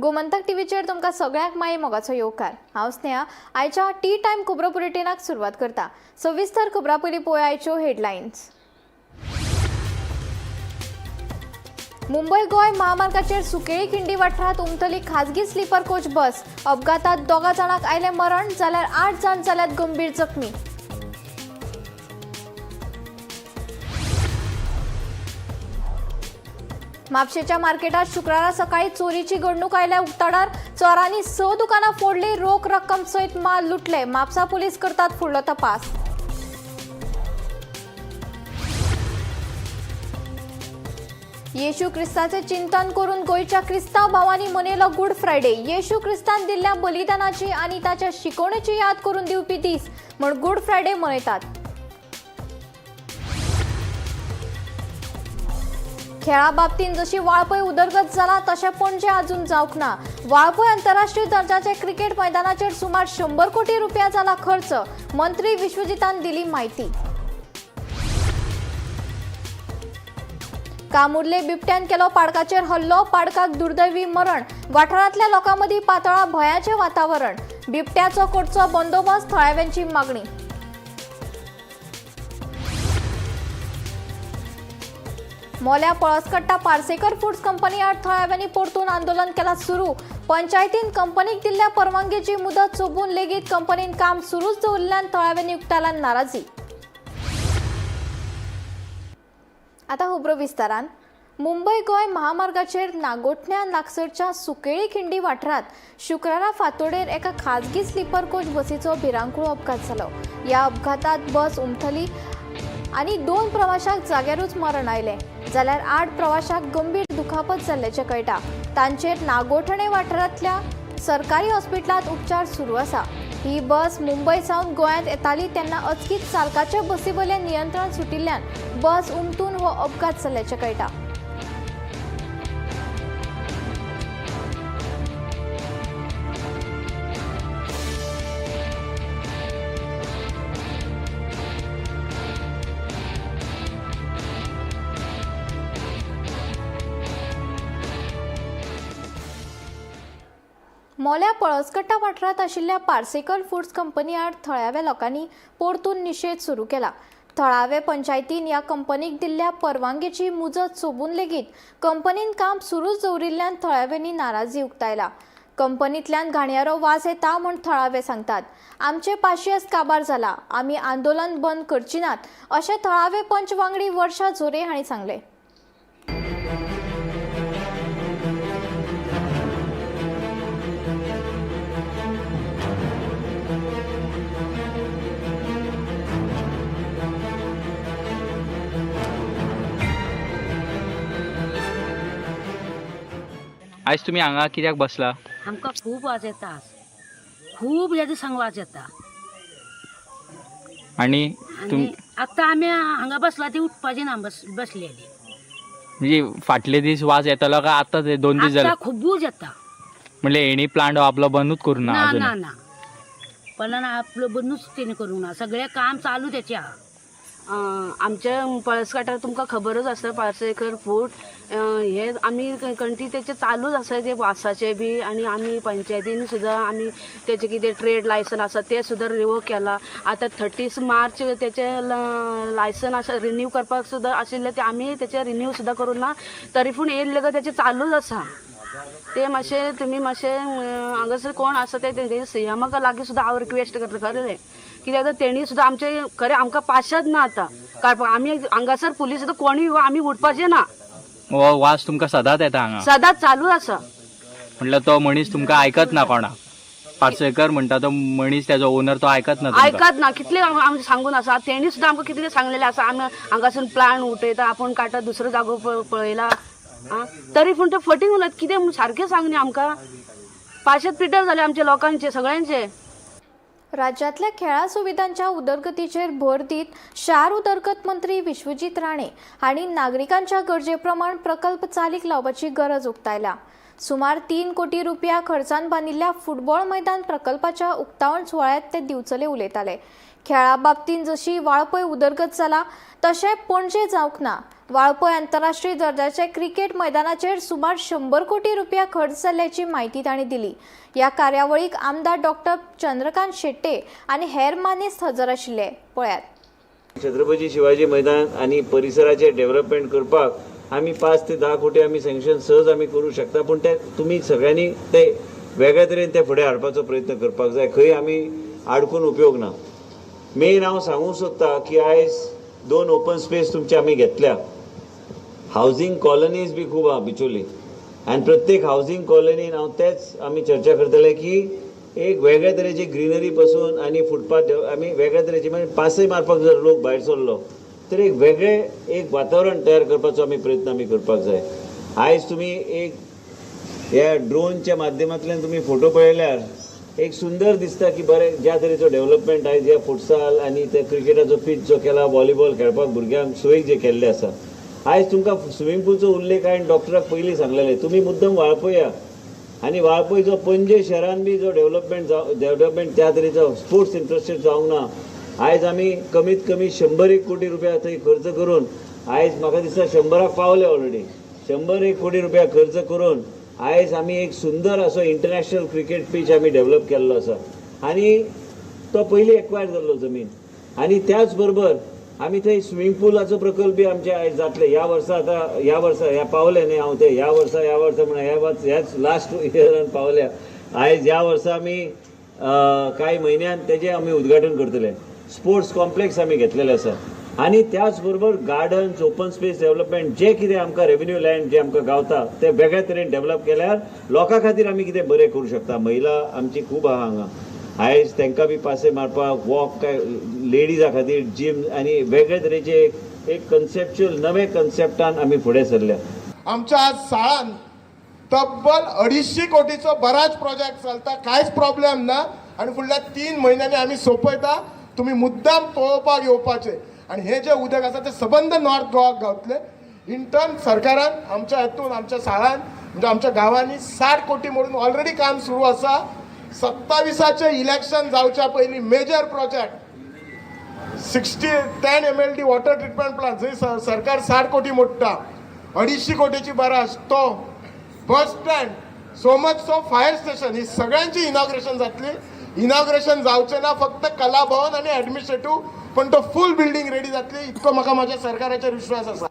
गोमंतक टीव्हीचेर तुमकां सगळ्यांक माई मोगाचो येवकार। हांव स्नेहा। आयच्या टी टाइम खबरो बुलेटिनाक सुरवात करता। सविस्तर खबरां पयलीं पळोवया आयच्यो हेडलायन्स। मुंबई गोय महामार्गाचेर सुकेळी खिंडी वाठारांत उमटली खाजगी स्लीपर कोच बस। अपघातांत 2 जाणांक आयलें मरण, जाल्यार 8 जाण जाल्यात गंभीर जखमी। म्हापशेच्या मार्केटात शुक्रारा सकाळी चोरीची घडणूक आयल्या उक्ताडार। चोरांनी 6 दुकानां फोडली, रोख रक्कम सयत माल लुटले। म्हापसा पुलीस करतात फुडलो तपास। येशू क्रिस्ताचे चिंतन करून गोयच्या क्रिस्तांव भावांनी मनयलो गुड फ्रायडे। येशू क्रिस्तान दिल्ल्या बलिदानाची आनी ताच्या शिकवणेची याद करून दिवपी दीस म्हण गुड फ्रायडे मनयतात। खेळा बाबतीत जशी वाळपय उदरगत जाला तशें पणजे अजून जावंक ना। वाळपय आंतरराष्ट्रीय दर्जाचे क्रिकेट मैदानाचेर सुमार 100 कोटी रुपया जाला खर्च। मंत्री विश्वजितान दिली माहिती। कामुर्ले बिबट्यान केलो पाडकाचेर हल्लो, पाडकाक दुर्दैवी मरण। वाठारांतल्या लोकांमदीं पातळा भयाचें वातावरण। बिबट्याचो करचो बंदोबस्त, थळाव्यांची मागणी। मोल्या पळसकट्टा पार्सेकर फूड्स कंपनी आड थळाव्यांनी परतून आंदोलन केला सुरू। पंचायतीन कंपनीक दिल्ल्या परवानगीची मुदत सोंपून लेगीत कंपनीन काम सुरूच दवरल्यान थळाव्यांनी उक्तायला नाराजी। आता खबरो विस्तारान। मुंबई गोय महामार्गाचेर नागोठण्या लागसरच्या सुकेळी खिंडी वाठारांत शुक्रारा फांतोडेर एका खाजगी स्लीपर कोच बसीचो भिरांकूळ अपघात जालो। ह्या अपघातांत बस उमटली आनी 2 प्रवाशांक जाग्यारूच मरण आयलें, जाल्यार 8 प्रवाशांक गंभीर दुखापत जाल्ल्याचें कळटा। तांचेर नागोठणे वाठारांतल्या सरकारी हॉस्पिटलांत उपचार सुरू आसा। ही बस मुंबय सावन गोंयांत येताली तेन्ना अचकीत चालकाच्या बसी वयलें नियंत्रण सुटिल्ल्यान बस उमटून हो अपघात जाल्ल्याचें कळटा। मोल्या पळसकट्टा वाठारांत आशिल्ल्या पार्सेकर फूड्स कंपनी आड थळाव्या लोकांनी परतून निशेध सुरू केला। थळावे पंचायतीन ह्या कंपनीक दिल्ल्या परवानगीची मुजत सोंपून लेगीत कंपनीन काम सुरूच दवरिल्ल्यान थळाव्यांनी नाराजी उक्तायला। कंपनींतल्यान घाणयारो वास येता म्हूण थळावे सांगतात। आमचे पाशयेस काबार जाला, आमी आंदोलन बंद करची नात, अशें थळावे पंच वांगडी वर्षा झोरे हांणी सांगलें। आज तुम्ही हांगा कित्याक बसला? आमकां खूब वाज येता, खूब ह्या दिसांक वाज येता आणि आतां आमी हांगा बसला ती उठपाची ना बसलेली। म्हणजे फाटले दीस वाज येतलो का आतां ते 2 दीस झाले? आतां खूबूच येता। म्हणजे हेणी प्लांट आपलो बंदूच करूं ना अजून? ना ना पण आपलो बंदूच तेणी करूंक ना, सगळें काम चालू तेचें आहा। आमच्या पळसकाटार तुमकां खबरच आसता पार्सेकर फूड हे आमी कंटी तेचे चालूच आसा ते वासाचे बी, आनी आमी पंचायतीन सुद्दां आमी तेचे कितें ट्रेड लायसन आसा ते सुद्दां रिवोक केला। आतां 30 मार्च तेचे लायसन आसा रिन्यू करपाक सुद्दां आशिल्ले ते आमी तेचे रिन्यू सुद्दां करूं ना, तरी पूण येयल्ले गो तेचे चालूच आसा। ते मातशें तुमी मातशें हांगासर कोण आसा ते सीएमाक लागीं सुद्दां हांव रिक्वेस्ट करता खरें, कित्याक तेणी सुद्दां आमचे खरें आमकां पाशत ना आतां काडपाक। आमी हांगासर पुलीस सुद्दां कोणूय आमी उठपाचें ना। हो वास तुमकां सदांच येता हांगा? सदांच चालू आसा। म्हटल्यार तो मनीस तुमकां आयकत ना कोणा? पार्सेकर म्हणटा तो मनीस तेजो ओनर तो आयकत ना तुमकां? आयकत ना, कितले आमी सांगून आसा। तेणी सुद्दां आमकां कितले सांगलेले आसा, आमी हांगासून प्लांट उठयता, आपूण काडटा दुसरो जागो पळयला, तरी पूण ते फटींग उलयत। कितें म्हूण सारकें सांग न्ही आमकां, पाशत पिटर जाले आमच्या लोकांचे सगळ्यांचे। राज्यातल्या खेळा सुविधांच्या उदरगतीचेर भर दीत शार उदरगत मंत्री विश्वजीत राणे हांणी नागरिकांच्या गरजेप्रमाण प्रकल्प चालीक लावपाची गरज उक्तायल्या। सुमार 3 कोटी रुपया खर्चान बांदिल्ल्या फुटबॉल मैदान प्रकल्पाच्या उक्तावण सुवाळ्यात ते दिवचले उलयताले. खेळा बाबतींत जशी वाळपय उदरगत जाला तशें पणजे जावंक ना. वाळपय आंतरराष्ट्रीय दर्जाचे क्रिकेट मैदानाचेर सुमार 100 कोटी रुपया खर्च जाल्ल्याची माहिती तांणी दिली. ह्या कार्यावळीक आमदार डॉक्टर चंद्रकांत शेट्टे आनी हेर मानेस्त हजर आशिल्ले. पळयात. छत्रपती शिवाजी मैदान आणि परिसराचे डेव्हलपमेंट करपाक आम्ही 5 ते 10 कोटी आम्ही सँक्शन सहज आम्ही करू शकता. पण ते तुम्ही सगळ्यांनी ते वेगळ्या तरेन ते फुडें हाडपाचो प्रयत्न करपाक जाय. खंय आमी आडकून उपयोग ना. मेन हांव सांगूंक सोदता की आयज 2 ओपन स्पेस तुमचे आमी घेतल्या. हावजींग कॉलनीज बी खूब आहा बिचोली आनी प्रत्येक हावजींग कॉलनीन हांव तेच आमी चर्चा करतले की एक वेगळ्या तरेची ग्रीनरी पासून आणि फुटपाथ आमी वेगळ्या तरेची म्हणजे पासय मारपाक जर लोक भायर सरलो तर एक वेगळे एक वातावरण तयार करपाचो आमी प्रयत्न आमी करपाक जाय. आयज तुम्ही एक ह्या ड्रोनच्या माध्यमांतल्यान तुम्ही फोटो पळयल्यार एक सुंदर दिसता की बरें ज्या तरेचो डेव्हलपमेंट आयज ह्या फुटसाल आनी ते क्रिकेटाचो पीच जो केला, व्हॉलीबॉल खेळपाक भुरग्यांक सोयीक जे केल्ले आसा. आयज तुमकां स्विमींग पूलचो उल्लेख हांवें डॉक्टराक पयलीं सांगलेले. तुमी मुद्दम वाळपया आनी वाळपय जो पणजे शहरान बी जो डेव्हलपमेंट त्या तरेचो स्पोर्ट्स इंट्रस्टेड जावंक ना. आयज आमी कमीत कमी 100 कोटी रुपया थंय खर्च करून आयज म्हाका दिसता 100 पावले ऑलरेडी. 100 कोटी रुपया खर्च करून आयज आमी एक सुंदर असो इंटरनॅशनल क्रिकेट पीच आमी डेव्हलप केल्लो आसा आनी तो पयलीं एक्वायर जाल्लो जमीन. आनी त्याच बरोबर आमी थंय स्विमींग पुलाचो प्रकल्प आमचे आयज जातले. ह्या वर्सा ह्या पावले न्ही हांव ते ह्या वर्सा म्हणून ह्याच लास्ट इयरान पावल्या. आयज ह्या वर्सा आमी कांय म्हयन्यान तेजें आमी उद्घाटन करतले. स्पोर्ट्स कॉम्प्लेक्स आमी घेतलेले आसा आनी त्याच बरोबर गार्डन्स, ओपन स्पेस डेव्हलपमेंट जे कितें आमकां रेव्हेन्यू लँड जे आमकां गावता ते वेगळ्या तरेन डेव्हलप केल्यार लोकां खातीर आमी कितें बरें करूं शकता. महिला आमची खूब आहा हांगा. आयज तांकां बी पासे मारपाक वॉक काय लेडीजा खातीर जिम आनी वेगळे तरेचे एक कन्सेप्च्युअल नवे कन्सेप्टान आमी फुडें सरल्या. आमच्या आज शाळांत तब्बल 250 कोटीचो बराच प्रोजेक्ट चलता. कांयच प्रॉब्लेम ना आनी फुडल्या 3 म्हयन्यांनी आमी सोंपयता. तुम्ही मुद्दाम पळोवपाक येवपाचे आनी हे जे उदक आसा ते सबंद नॉर्थ गोवाक गावतले. इंटर्न सरकारान आमच्या हातून आमच्या शाळांत म्हणजे आमच्या गांवांनी 60 कोटी म्हणून ऑलरेडी काम सुरू आसा. 27चे इलेक्शन जावच्या पयलीं major project 10 MLD water treatment plant जंय सरकार 60 कोटी मोडटा. 250 कोटीची बराज तो bus stand so much so fire station ही सगळ्यांची इनॉग्रेशन जातली. इनॉग्रेशन जावचे ना फक्त कला भवन आणि ॲडमिनिस्ट्रेटिव्ह पण तो फुल बिल्डिंग रेडी जातली इतको म्हाका माझ्या सरकाराचेर विश्वास आसा.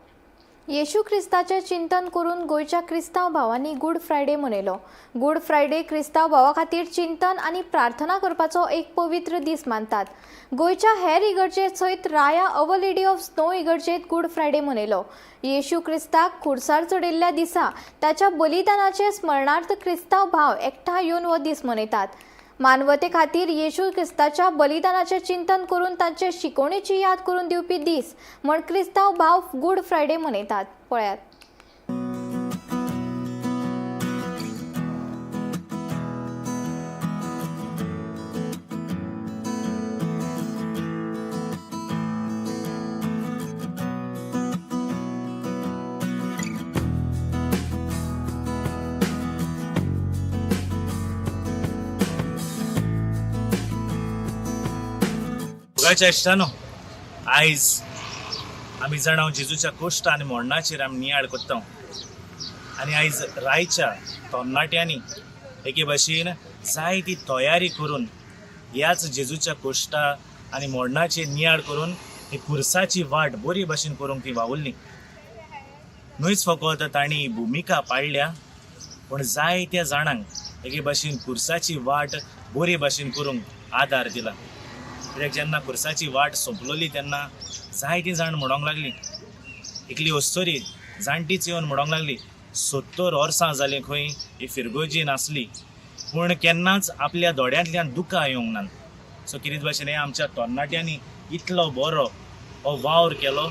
येशू ख्रिस्ताचे चिंतन करून गोयच्या क्रिस्तांव भावांनी गुड फ्रायडे मनयलो. गुड फ्रायडे क्रिस्तांव भावा खातीर चिंतन आनी प्रार्थना करपाचो एक पवित्र दीस मानतात. गोयच्या हेर इगर्जे सयत राया अवर लेडी ऑफ स्नो इगर्जेत गुड फ्रायडे मनयलो. येशू क्रिस्ताक खुर्सार चडयल्ल्या दिसा ताच्या बलिदानाचे स्मरणार्थ क्रिस्तांव भाव एकठांय येवन हो दीस मनयतात. मानवते खातीर येशू क्रिस्ताच्या बलिदानाचे चिंतन करून तांचे शिकवणेची याद करून दिवपी दीस म्हण क्रिस्तांव भाव गुड फ्रायडे मनयतात. पळयात. गोंयच्या इश्टानो, आयज आमी जाणां जेजूच्या कोश्ट आनी मोडणाचेर आमी नियाळ कोत्ता आनी आयज रायच्या तरणाट्यांनी एके भाशेन जायती तयारी करून ह्याच जेजूच्या कोश्टा आनी मोडणाचेर नियाळ करून ही खुर्साची वाट बरी भाशेन करूंक ती वावुरली. न्हूच फकत तांणी भुमिका पाळल्या पूण जायत्या जाणांक एके भाशेन खुर्साची वाट बरी भाशेन करूंक आदार दिला. कित्याक जेन्ना खुर्साची वाट सोंपलोली तेन्ना जायतीं जाण म्हणोंक लागलीं, एकली वस्तोरी जाणटीच येवन म्हणोंक लागली 70 वर्सां जालीं खंय ही फिरगोजी नासली पूण केन्नाच आपल्या दोळ्यांतल्यान दुकां येवंक ना. सो कितें भाशेन हे आमच्या तरणाट्यांनी इतलो बरो हो वावर केलो,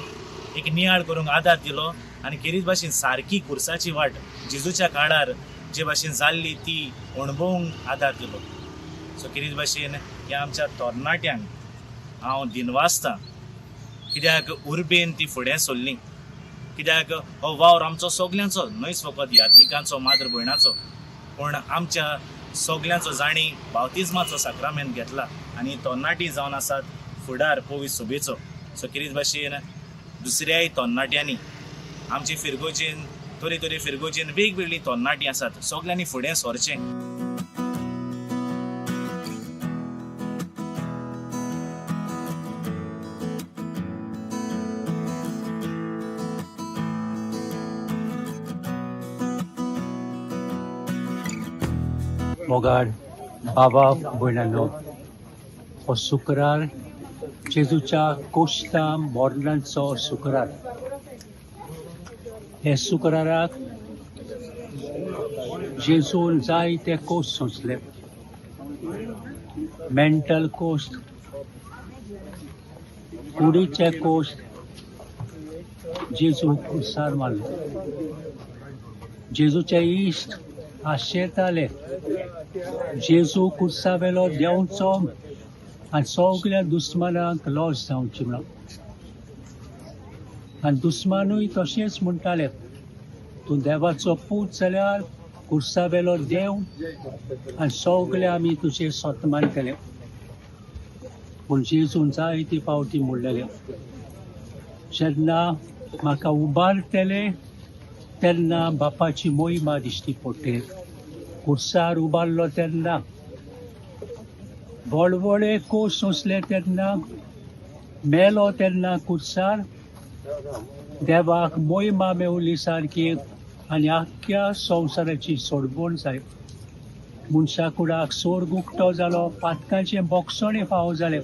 एक नियाळ करूंक आदार दिलो आनी कितें भाशेन सारकी खुर्साची वाट जेजूच्या काळार जे भाशेन जाल्ली ती अणभवूंक आदार दिलो. सो कितें भाशेन ह्या आमच्या तरणाट्यांक हांव दिनवासतां कित्याक उर्बेन ती फुडें सरलीं. कित्याक हो वावर आमचो सगल्यांचो, न्हयच फकत यात्रिकांचो मात्र भयणाचो, पूण आमच्या सगल्यांचो जाणी बावतिजमाचो साक्रामेंत घेतला आनी तरणाटी जावन आसात फुडार पवित्र सुबेचो. सो कितें भाशेन दुसऱ्याय तरणाट्यांनी आमची फिरगोजीन तरे फिरगोजीन वेगवेगळी तरणाटी आसात, सगल्यांनी फुडें सरचें. मोगाड बाबा भयणांनो, हो शुक्रार जेजूच्या कोश्टा मोर्नांचो शुक्रार. हे शुक्राराक जेजून जायते कोश्ट सोंसले. मेंटल कोश्ट, कुडीचे कोश्ट जेजू कुसार मारलो. जेजूचे इश्ट आशेताले जेजू कुर्सावेलो देंवचो आनी सगळ्या दुस्मानांक लॉस जावची म्हणून. आनी दुस्मानूय तशेंच म्हणटाले, तूं देवाचो पूत जाल्यार कुर्सावेलो देव आनी सगळे आमी तुजें सतमान केलें. पूण जेजून जायती फावटी म्हणलेलें, जेन्ना म्हाका उबारतले तेन्ना बापाची मोहिमा दिश्टी पडटली. कुर्सार उबारलो तेन्ना, व्हडले कोश सोंसले तेन्ना, मेलो तेन्ना कुर्सार देवाक मोहिमा मेवली सारकी आनी आख्ख्या संवसाराची सोडवण जाली. मनशा कुडाक स्वर्ग उक्तो जालो, पातकांचें बोगसणें फावो जालें.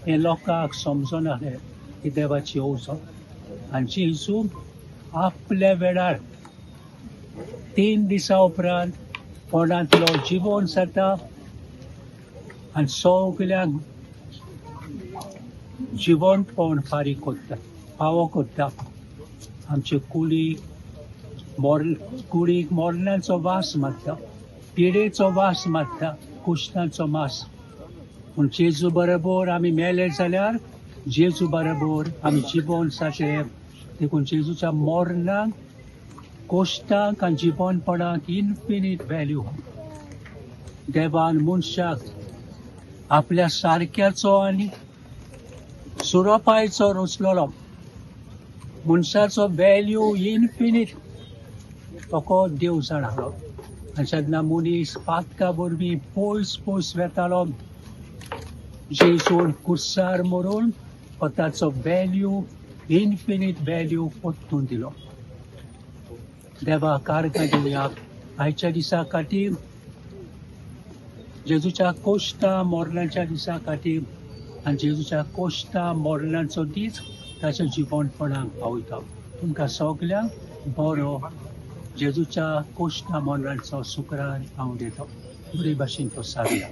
हें लोकांक समजनासलें ही देवाची ओझो. आनी जेजू आपल्या वेळार 3 दिसां उपरांत कोणांतलो जिवंत जाता आनी सगल्यांक जिवंतपण फारीक करता, फावो करता. आमचे कुडीक मोरणांचो वास मारता, पिडेचो वास मारता, कुश्टांचो मास. पूण जेजू बरोबर आमी मेले जाल्यार जेजू बरोबर आमी जिवंत जातले. देखून जेजूच्या मोरणाक, कोश्टांक आनी जिवंतपणाक इन्फिनीट व्हॅल्यू. देवान मनशाक आपल्या सारक्याचो आनी सुरोपायचो रचलेलो. मनशाचो व्हॅल्यू इन्फिनीट तो देव जाणालो. आनी जेन्ना मनीस पातका वरवीं पयस पयस वेतालो, जेजून कुर्सार मरून ताचो व्हॅल्यू, इन्फिनीट व्हॅल्यू परतून दिलो. देवा कारकां दिवया आयच्या दिसा खातीर, जेजूच्या कोश्टा मोरणाच्या दिसा खातीर. आनी जेजूच्या कोश्टा मोरणाचो दीस ताच्या जिवंतपणाक पावयता. तुमकां सगल्यांक बरो जेजूच्या कोश्टा मोरणाचो शुक्रार हांव दिता. बरे भाशेन तो सारया.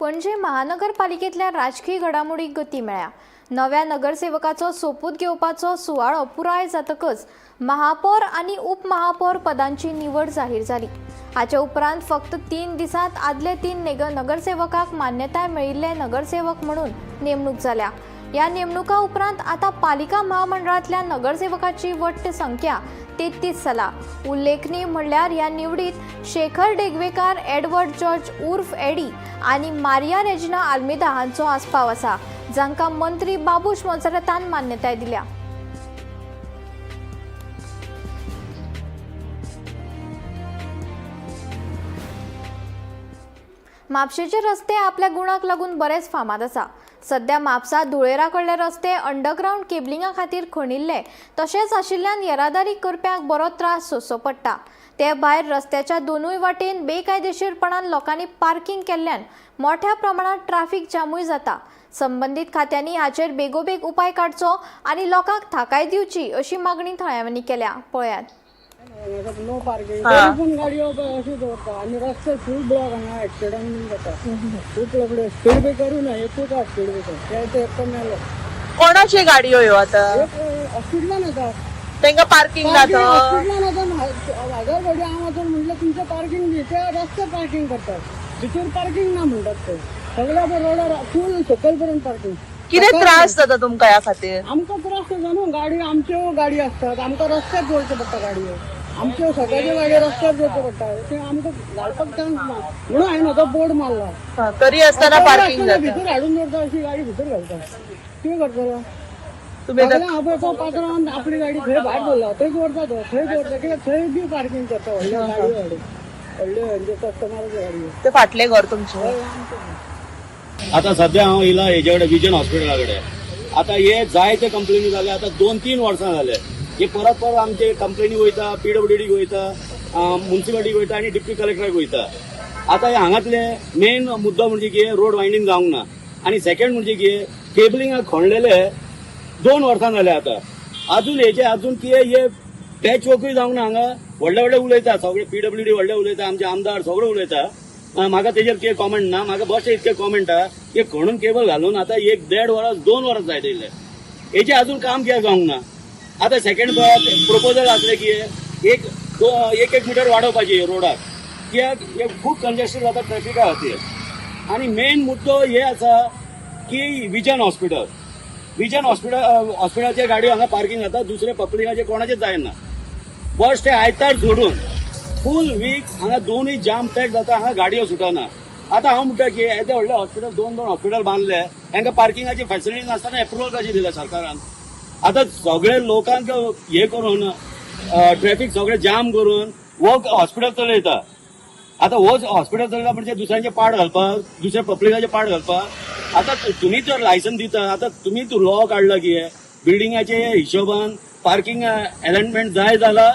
पणजी महानगरपालिकेतल्या राजकीय घडामोडीक गती मेळ्ळ्या. नव्या नगरसेवकाचो सोपूत घेवपाचो सुवाळो पुराय जातकच महापौर आनी उपमहापौर पदांची निवड जाहीर जाली. हाचे उपरांत फक्त 3 दिसांत आदले 3 नगरसेवकाक मान्यताय मेळिल्ले नगरसेवक म्हणून नेमणूक जाल्या. या नेमणुका उपरांत आता पालिका महामंडळातल्या नगरसेवकाची वट्ट संख्या 33 जाला. उल्लेखनीय म्हणल्यार ह्या निवडीत शेखर डेगवेकार, एडवर्ड जॉर्ज उर्फ एडी आनी मारिया रेजिना आल्मेदा हांचो आस्पाव आसा, जांकां मंत्री बाबूश मोन्सेरातान मान्यताय दिल्या. म्हापशेचे रस्ते आपल्या गुणाक लागून बरेच फामाद आसा. सध्या म्हापसा धुळेरा कडले रस्ते अंडरग्राउंड केबलिंगा खातीर खणिल्ले, तशेंच आशिल्ल्यान येरादारी करप्यांक बरो त्रास सोंसचो पडटा. ते भायर रस्त्याच्या दोनूय वाटेन बेकायदेशीरपणान लोकांनी पार्किंग केल्ल्यान मोठ्या प्रमाणात ट्रॅफिक जामूय जाता. संबंधीत खात्यांनी हाचेर बेगोबेग उपाय काडचो आनी लोकांक थाकाय दिवची अशी मागणी थळाव्यांनी केल्या. पळयात. नो पार्किंग पण गाडयो अशी दवरता आनी रस्ते फूल ब्लॉक हांगा एक्सिडंट जाता. खूब लोक स्पीड ब्रेकर ना, एकूच स्पीड ब्रेकर ते मेलो. कोणाची गाडयो ह्यो आता हॉस्पिटलान येता. तांकां पार्किंग ना थंय वाघरवाडी हांव वचून म्हटलं तुमचं पार्किंग ते रस्ते पार्किंग करतात भितर पार्किंग ना म्हणटात ते सगळ्या रोडार फूल सकयल पार्किंग कितें त्रास जाता तुमकां ह्या खातीर आमकां त्रास जाता न्हू गाडी आमच्यो गाडी असतात आमकां रस्त्यार दवरच्यो पडटा गाडयो आमच्यो सगळ्याच्यो गाडयो रस्त्यार दवरच्यो पडटा ते आमकां घालपाक चान्स ना म्हणून हांवें तो बोर्ड मारला तरी आसतना पार्किंग जाता भितर हाडून दवरता अशी गाडी भितर घालता कितें करतलो तुमी तो पात्रांवान आपली गाडी थंय भायर दवरला थंय दवरता तो थंय दवरता कित्याक थंय बी पार्किंग करता व्हडल्यो गाडयो व्हडल्यो कस्टमराच्यो गाडयो ते फाटलें घर तुमचें आता सध्या हांव येयला हेजे कडेन विजन हॉस्पिटला कडेन आता हे जायते कंप्लेनी जाले आता 2-3 वर्सां जाले हे परत परत आमचे कंप्लेनी वयता PWDक वयता म्युन्सिपालिटीक वयता आनी डिप्टी कलेक्टराक वयता आता हे हांगातले मेन मुद्दो म्हणजे की रोड वायंडींग जावंक ना आनी सेकंड म्हणजे की केबलिंगाक खणलेले 2 वर्सां जाले आता अजून हेचे अजून की हे पॅच वर्कूय जावंक ना हांगा व्हडले उलयता सगळे PWD व्हडले उलयता आमचे आमदार सगळे उलयता म्हाका तेजेर कितें कॉमेंट ना म्हाका बस इतके कॉमेंट हा की खणून केबल घालून आता 1-1.5 वरां 2 वरां जाय येयले हेचे अजून काम कित्याक जावंक ना आता सेकंड प्रपोजल आसले की एक मिटर वाडोवपाचे रोडाक कित्याक हे खूब कंजेस्टेड जाता ट्रॅफिका खातीर आनी मेन मुद्दो हे आसा की विजन हॉस्पिटलाचे गाडयो हांगा पार्किंग जाता दुसरे पब्लिकाचे कोणाचेच जायना बस ते आयतार सोडून फूल वीक हांगा दोनूय जाम पॅक जाता हांगा गाडयो सुटना आता हांव म्हणटा की येदे व्हडले हॉस्पिटल 2 हॉस्पिटल बांदले तांकां पार्किंगाची फॅसिलिटी नासतना एप्रुवल कशी दिल्या सरकारान आता सगळे लोकांक हे करून ट्रॅफिक सगळे जाम करून वो हॉस्पिटल चलयता आता हो हॉस्पिटल चलयता म्हणजे दुसऱ्यांचे पाड घालपाक दुसऱ्या पब्लिकाचे पाड घालपाक आता तुमी जर लायसन दिता आता तुमी लॉ काडला की बिल्डिंगाचे हिशोबान पार्किंग अलाइनमेंट जाय जाल्यार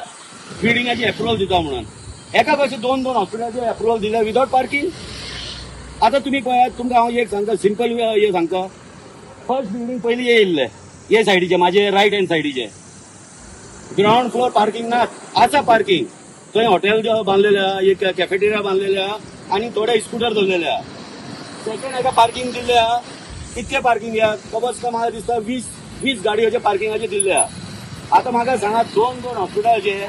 बिल्डिंगाची एप्रुवल दिता म्हणून एका कशें 2 हॉस्पिटलाचे एप्रुवल दिले विदाउट पार्किंग आता तुमी पळयात तुमकां हांव एक सांगता सिंपल हे सांगता फर्स्ट बिल्डिंग पयलीं येयल्ले हे सायडीचे माझे रायट हँड सायडीचे ग्राउंड फ्लोर पार्किंग ना आसा पार्किंग थंय हॉटेल बांदलेले आहा एक कॅफेटेरिया बांदलेले आहा आनी थोडे स्कूटर दवरलेले आहा सेकंड हाका पार्किंग दिल्ले आहा कितके पार्किंग या कबस का म्हाका दिसता 20 गाडयोचे पार्किंगाचे दिल्ले आहा आता म्हाका सांगा 2 हॉस्पिटलाचे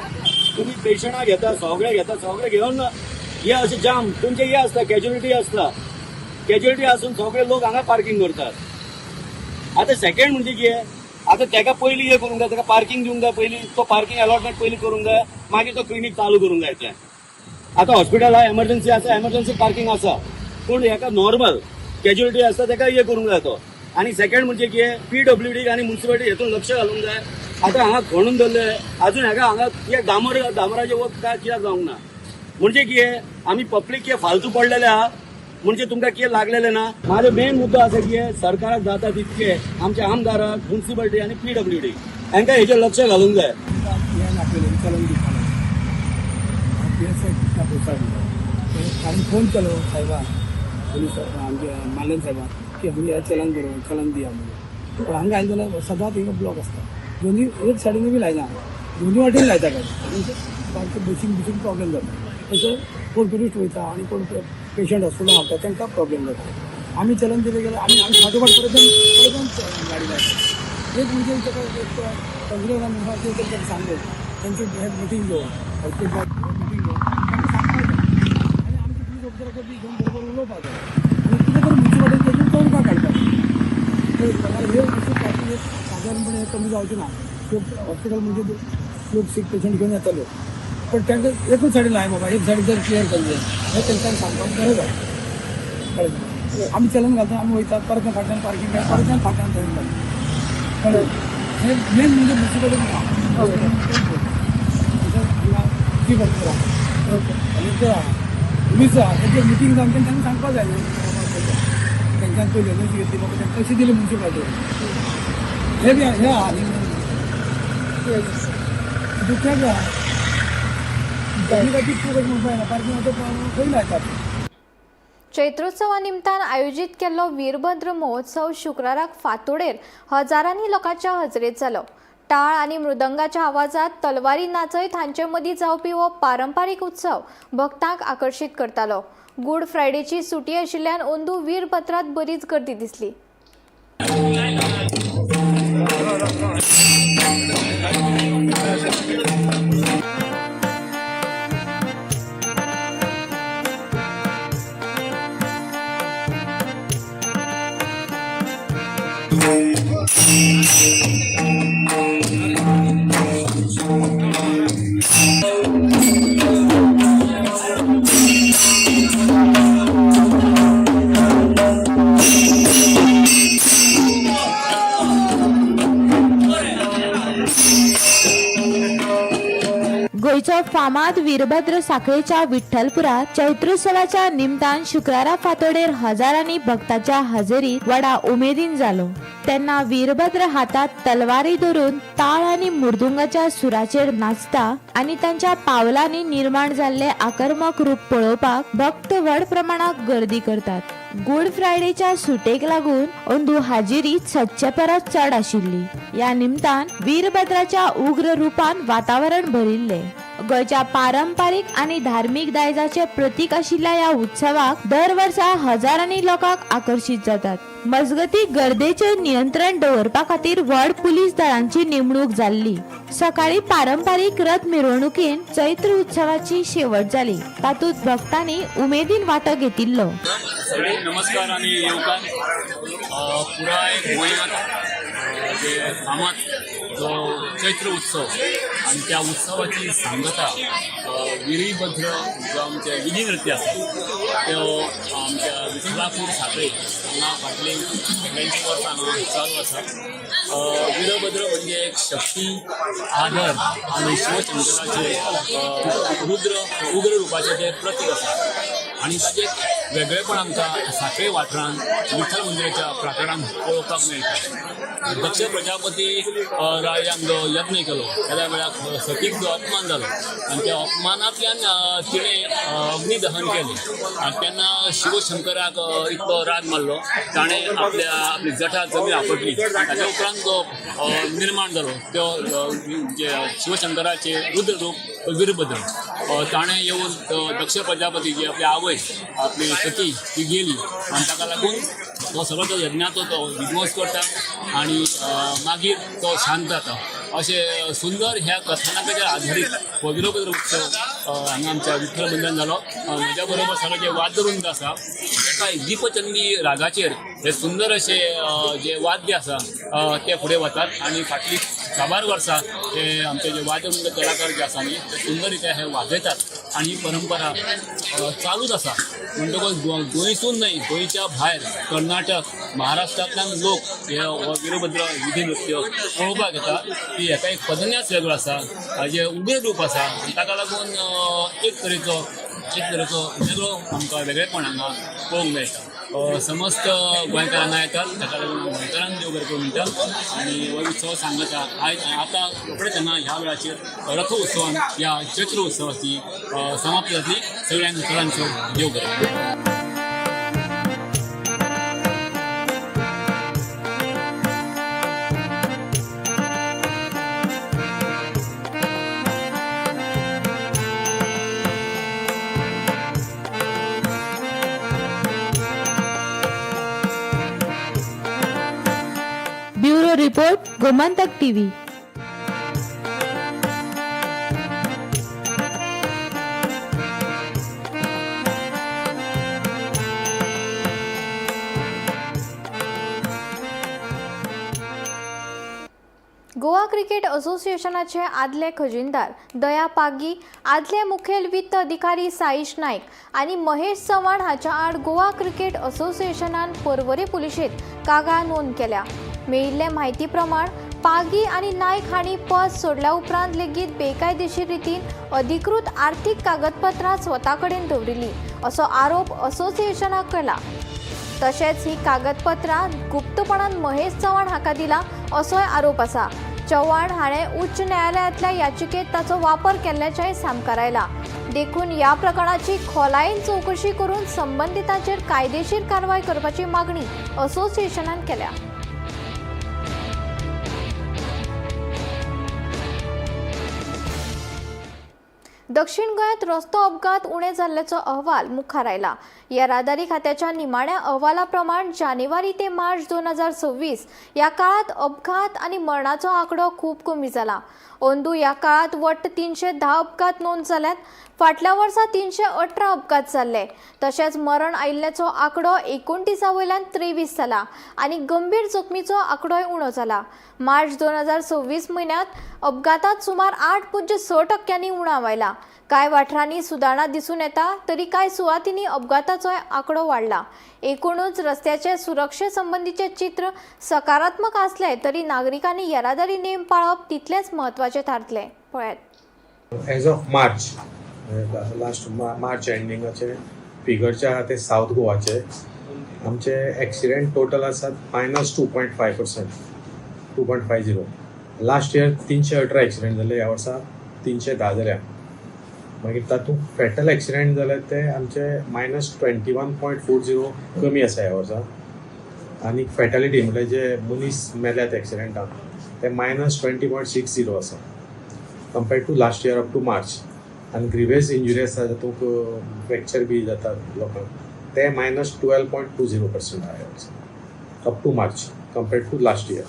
तुम्ही पेशंटां घेता सगळे घेवन हे असे जाम तुमचे हे असता कॅज्युअलिटी असता कॅज्युअलिटी असून सगळे लोक हांगा पार्किंग करतात आता सेकंड म्हणजे कितें आता तेका पयलीं हे करूंक जाय तेका पार्किंग दिवंक जाय पयलीं तो पार्किंग अलॉटमेंट पयलीं करूंक जाय मागीर तो क्लिनीक चालू करूंक जाय तें आता हॉस्पिटल हा एमर्जन्सी आसा एमर्जन्सी पार्किंग आसा पूण हेका नॉर्मल कॅज्युअलिटी आसता तेका हे करूंक जाय तो आनी सेकंड म्हणजे कितें PWD आनी म्युन्सिपालिटी हेतून लक्ष घालूंक जाय आता हांगा खणून दवरले अजून हेका हांगा कितें डामराचे वर्क कित्याक जावंक ना म्हणजे कितें आमी पब्लीक कितें फालतू पडलेले आहा म्हणजे तुमकां कितें लागलेले ना म्हाजो मेन मुद्दो आसा की सरकाराक जाता तितके आमच्या आमदाराक म्युन्सिपालिटी आनी PWD हांकां हेजेर लक्ष घालूंक जाय हांवें फोन केलो साहेबाक पोलीस आमच्या मालन साहेबाक की आमी हें चलन करूं चलन दिया म्हणून पण हांगा आयले जाल्यार सदांच हिंगा ब्लॉक आसता दोन्ही एक सायडीन बी लायना दोन्ही वाटेन लायता गाडी सारकें बसींक प्रॉब्लेम जाता तशें कोण टुरिस्ट वयता आनी कोण पेशंट हॉस्पिटलांत हाडटा तांकां प्रॉब्लेम जाता आमी चलन दिलें जाल्यार आमी फाटोफाट परत गाडी लायता एक म्हणजे ताका कंप्लेन आसा तें सांगलें तेंची मिटींग घेवन मिटींग घेवन आनी आमचे पुलीस ऑफिसराक बी घेवन बरोबर उलोवपाक जाय आनी कितें तरी म्युन्सिपालिटीन तेजेर तोडगा काडपाक हे पार्किंग सादारणपणे कमी जावचें ना हॉस्पिटल म्हणजे लोक सीक पेशंट घेवन येतले पण तांकां एकूच सायडीन लाय बाबा एक सायडीन जर क्लियर केल्लें हें तांकां सांगपाक गरज आसा कळ्ळें आमी चलन घालता आमी वयतात परत फाटल्यान पार्किंग काय परत फाटल्यान चलन घालता कळ्ळें हें मेन म्हणजे म्युन्सिपालिटी कितें करता आनी ते पुलीस आहा तेजेर मिटींग जावन तांकां सांगपाक जाय तांच्यान पयली एनर्जी घेतली बाबा तांकां कशी दिली म्युन्सिपालिटी हे बी हे आहा दुसऱ्याक आहा चैत्रोत्सवा निमतान आयोजित केल्लो वीरभद्र महोत्सव शुक्राराक फातोडेर हजारांनी लोकांच्या हजेरेंत जालो टाळ आनी मृदंगाच्या आवाजात तलवारी नाचयत हांचे मदीं जावपी हो पारंपारीक उत्सव भक्तांक आकर्शीत करतालो गुड फ्रायडेची सुटी आशिल्ल्यान अंदू वीरभद्रांत बरीच गर्दी दिसली. गोंयचो फामाद वीरभद्र साखळेच्या विठ्ठलपुरात चैत्रोत्सवाच्या निमतान शुक्रारा फांतोडेर हजारांनी भक्तांच्या हजेरीत व्हडा उमेदीन जालो. तेन्ना वीरभद्र हातात तलवारी धरून ताळ आनी मृदुंगाच्या सुराचेर नाचता आनी तांच्या पावलांनी निर्माण जाल्ले आकर्मक रूप पळोवपाक भक्त व्हड प्रमाणात गर्दी करतात. गुड फ्रायडेच्या सुटेक लागून अंदू हाजिरी सदचे परस चड आशिल्ली. ह्या निमतान वीरभद्राच्या उग्र रूपान वातावरण भरिल्ले. गोंयच्या पारंपारीक आनी धार्मीक दायजाचे प्रतीक आशिल्ल्या ह्या उत्सवाक दर वर्सा हजारांनी लोकांक आकर्षित जातात. मजगती गर्देचेर नियंत्रण दवरपा खातीर व्हड पुलीस दळांची नेमणूक जाल्ली. सकाळी पारंपारीक रथ मिरवणुकेन चैत्र उत्सवाची शेवट जाली. तातूंत भक्तांनी उमेदीन वांटो घेतिल्लो. नमस्कार आणि येवकार पुराय गोंयांत जे फामाद जो चैत्र उत्सव आणि त्या उत्सवाची सांगता वीरभद्र जो आमचे विधी नृत्य आसा तो आमच्या विठ्ठलापूर साखळे हांगा फाटलीं 20 वर्सां चालू आसा. वीरभद्र म्हणजे एक शक्ती, आदर आणि शिवशंकराचे उग्र रूपाचे जे प्रतीक आसा आणि ताचे वेगळेपण आमकां सांखळे वाठारांत विठ्ठल मंदिराच्या प्राकारांत पळोवपाक मेळटा. दक्ष प्रजापती राजान जो यत्न केलो त्या वेळार सतीक जो अपमान जालो आनी त्या अपमानांतल्यान तिणें अग्निदहन केलें आनी तेन्ना शिवशंकराक इतलो राग मारलो ताणें आपली जठा जमीन आपटली. ताच्या उपरांत जो निर्माण जालो तो जे शिवशंकराचे रुद्र रूप वीरभद्र ताणें येवन दक्ष प्रजापती जी आपली आवय आपली सती ती गेली आनी ताका लागून तो सगळो तो यज्ञाचो तो विध्वंस करता आणि मागीर तो शांत जाता. अशें सुंदर ह्या कथानकाचेर आधारीत हो वीरभद्र उत्सव हांगा आमच्या विठ्ठल मंदिरान जालो. म्हज्या बरोबर सगळे जे वाद्यवृंद आसा तेका दीपचंदी रागाचेर हे सुंदर अशे जे वाद्य आसा ते फुडें वतात आणि फाटलीं 4 वर्सां हे आमचे जे वाद्यवृंद कलाकार जे आसा न्ही ते सुंदर रित्या हे वाजयतात आणि ही परंपरा चालूच आसा. म्हणटकच गोंयसून न्हय गोंयच्या भायर कर्नाटक महाराष्ट्रांतल्यान लोक हे वीरभद्र विधी नृत्य पळोवपाक येतात. ती हेका एक पदन्यास वेगळो आसा, जे उग्र रूप आसा ताका लागून एक तरेचो वेगळो आमकां वेगळेपण हांगा पळोवंक मेळटा. समस्त गोंयकार हांगा येतात ताका लागून गोंयकारांक देव बरें करूं म्हणटा आणि हो उत्सव सांगता. आयज आतां रोखडेच हांगा ह्या वेळाचेर रथ उत्सवान ह्या चैत्र उत्सवाची समाप्ती जातली. सगळ्यांक सगळ्यांचो देव बरें. Bureau report, Gomantak TV. Goa cricket असोसिएशनाचे आदले खजिनदार दया पागी, आदले मुखेल वित्त अधिकारी साईश नाईक आणि महेश चव्हाण हाच्या आड गोवा क्रिकेट असोसिएशनान पर्वरी पुलिशेंत कागाळ नोंद केल्या. मेळिल्ले म्हायती प्रमाण पागी आणि नाईक हांणी पद सोडल्या उपरांत लेगीत बेकायदेशीर रितीन अधिकृत आर्थीक कागदपत्रां स्वता कडेन दवरिल्ली असो आरोप असोसिएशनाक केला. तशेंच ही कागदपत्रां गुप्तपणान महेश चव्हाण हाका दिला असोय आरोप आसा. चव्हाण हाणें उच्च न्यायालयातल्या याचिकेत ताचो वापर केल्ल्याचेय सामकार आयला. देखून ह्या प्रकरणाची खोलायेन चौकशी करून संबंधितांचेर कायदेशीर कारवाय करपाची मागणी असोसिएशनान केल्या. दक्षिण गोंयांत रस्तो अपघात उणे जाल्ल्याचो अहवाल मुखार आयला. येरादारी खात्याच्या निमाण्या अहवाला प्रमाण जानेवारी ते मार्च 2026 या काळात अपघात आणि मरणाचो आंकडो खूप कमी जाला. अंदू या काळात वट्ट 310 अपघात नोंद जाल्यात. फाटल्या वर्सा 318 अपघात जाल्ले. तशेंच मरण आयिल्ल्याचो आंकडो 29 वयल्यान 23 जाला आणि गंभीर जखमीचो आंकडोय उणो जाला. मार्च 2026 म्हयन्यात अपघातात सुमार 8.6% उणाव आयला. कांय वाठारांनी सुदारणा दिसून येता तरी कांय सुवातींनी अपघाताचो आंकडो वाडला. एकूणच रस्त्याचे सुरक्षे संबंधीचे चित्र सकारात्मक असले तरी नागरिकांनी येरादारी नेम पाळप तितलेच महत्वाचे थारतले. पळयात. As of March last March एंडिंगाचे फिगरचे आहा ते साऊथ गोवाचे आमचे एक्सिडेंट टोटल आसात -2.5%, 2.50. लास्ट इयर 318 एक्सिडेंट जाले, ह्या वर्सा 310 जाल्या. मागीर तातूंत फॅटल एक्सिडेंट जाले ते आमचे -21.40 कमी आसा ह्या वर्सा. आनी फॅटलिटी म्हटल्यार जे मनीस मेल्यात एक्सिडेंटान ते -20.60 आसा compared to last year up to March. आनी ग्रिवियस इंजुरी आसा तातूंत फ्रॅक्चर बी जातात लोकांक ते -12.20% आहे up to March compared to last year.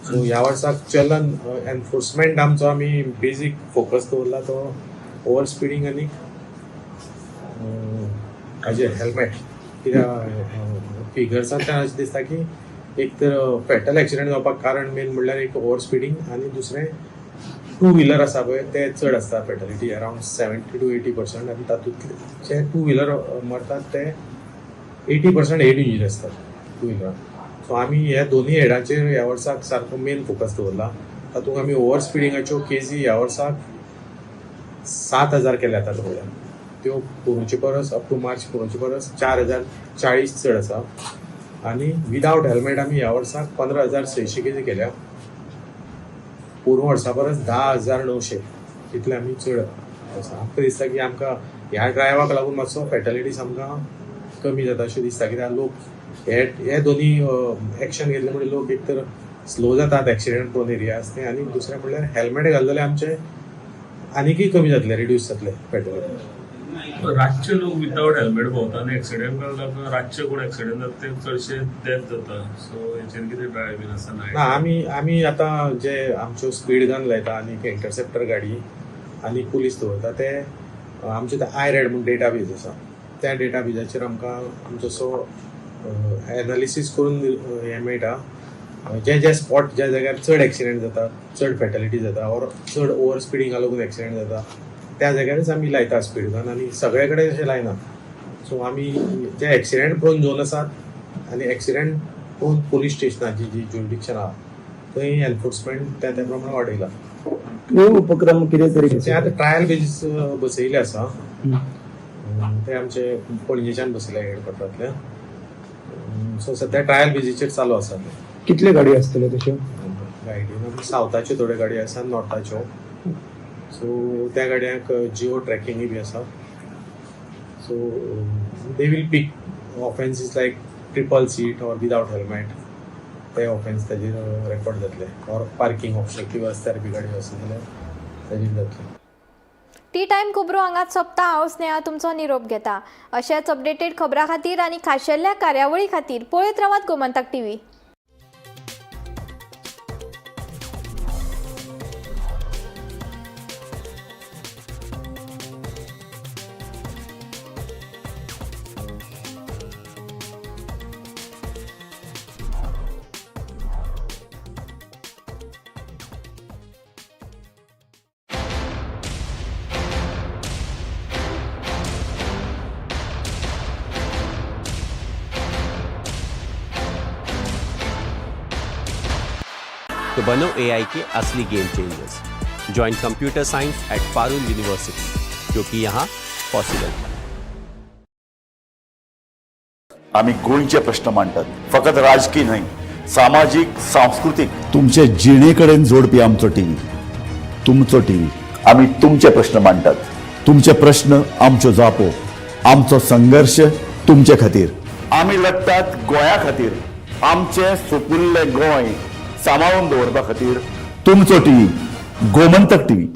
So ह्या वर्साक चलन एनफोर्समेंट आमचो आमी बेजीक फोकस दवरला तो ओवर स्पिडींग आनी हाजे हेल्मेट. कित्याक फिगर्सांतल्यान अशें दिसता की एक तर फॅटल एक्सिडेंट जावपाक कारण मेन म्हणल्यार एक ओवर स्पिडींग आनी दुसरें टू व्हिलर आसा पळय ते चड आसता फॅटलिटी अरावंड 70 to 80%. आनी तातूंतले जे टू व्हिलर मरतात ते 80% हेड इंजुरी आसतात टू व्हिलरान. सो आमी ह्या दोनी हेडाचेर ह्या वर्साक सारको मेन फोकस दवरला. तातूंत आमी ओवर स्पिडींगाच्यो केसी ह्या वर्साक 7,000 केल्या आतां सगळ्या. त्यो पोरूंचे परस अप टू मार्च पोरूंचे परस 4,040 चड आसा. आनी विदावट हेल्मेट आमी ह्या वर्साक 15,600 केसी केल्या. पोरूं वर्सा परस 10,900 इतले आमी चड आसा. आमकां दिसता की आमकां ह्या ड्रायवाक लागून मातसो फॅटलिटीज आमकां कमी जाता अशें दिसता. कित्याक लोक हे दोनी एक्शन घेतले म्हणजे लोक एक तर स्लो जातात एक्सिडेंट प्रोन एरियाज ते आनी दुसरें म्हणल्यार हेल्मेट घालतले आमचे आनीकय कमी जातले, रिड्यूस जातले फॅटलिटी. रातचे लोक विदाउट हेल्मेट भोंवता आनी एक्सिडेंट जाता. रातचे कोण एक्सिडेंट जाता ते चडशे डेथ जाता. सो हेचेर कितें ड्राय बीन आसा ना आमी आतां जे आमच्यो स्पीड गन लायता आनी इंटरसेप्टर गाडी आनी पुलीस दवरता ते आमचे आय रेड म्हूण डेटाबेज आसा. त्या डेटाबेजाचेर आमकां आमचो एनालिसीस करून हें मेळटा जे स्पॉट ज्या जाग्यार चड एक्सिडेंट जाता, चड फॅटलिटी जाता ऑर चड ओवर स्पिडींगा लागून एक्सिडेंट जाता त्या जाग्यारच आमी लायता स्पीड गन. आनी सगळे कडेन अशें लायना. सो आमी जे एक्सिडेंट प्रोन झोन आसात आनी एक्सिडेंट प्रोन पुलीस स्टेशनाची जी ज्युरिडिक्शन आहा थंय एनफोर्समेंट त्या प्रमाणे वाडयला. उपक्रम कितें तरी ते आतां ट्रायल बेजीस बसयले आसा. ते आमचे पणजेच्यान बसयले हेडक्वॉर्टरांतल्यान. सो सध्या ट्रायल बेजीचेर चालू आसा. कितले गाडी आसतल्यो तश्यो? गायडीन सावथाच्यो थोड्यो गाडी आसा, नॉर्थाच्यो. सो त्या गाडयांक जिओ ट्रॅकिंगूय बी आसा. So they will pick offences like triple seat or without helmet. ते ऑफेन्स ताजेर रेकॉर्ड जातले ऑर पार्किंग ऑब्स्ट्रक्टिव्ह आसल्यार बी गाडी आसा जाल्यार ताजेर जातले. टी टायम खबरो हांगाच सोंपता. हांव स्नेहा तुमचो निरोप घेता. अशेच अपडेटेड खबरां खातीर आनी खाशेल्ल्या कार्यावळी खातीर पळयत रावात गोमंतक टीव्ही. तो बनो AI के असली game changers. Join computer science at Parul University, क्योंकि यहाँ पॉसिबल है. आम्ही गोंयचे प्रश्न मांडतात, फकत राजकीय न्हय, सामाजिक सांस्कृतिक. तुमचे जिणेकडेन जोडपी आमचो टीव्ही, तुमचो टीव्ही. आम्ही तुमचे प्रश्न मांडतात. तुमचे प्रश्न आमच्यो जापो, आमचो संघर्ष तुमचे खातीर. आम्ही लढतात गोंया खातीर. आमचे सोपुल्ले गोंय सांबाळून दवरपा खातीर तुमचो टीव्ही, गोमंतक टीव्ही.